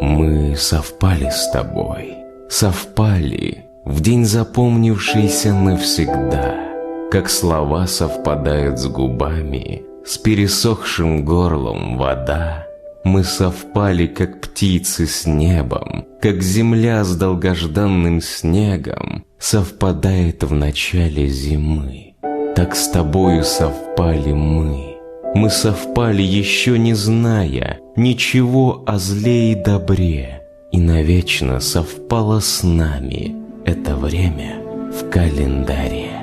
Мы совпали с тобой, совпали в день, запомнившийся навсегда, как слова совпадают с губами, с пересохшим горлом вода. Мы совпали, как птицы с небом, как земля с долгожданным снегом совпадает в начале зимы. Так с тобою совпали мы. Мы совпали, еще не зная ничего о зле и добре, и навечно совпало с нами это время в календаре.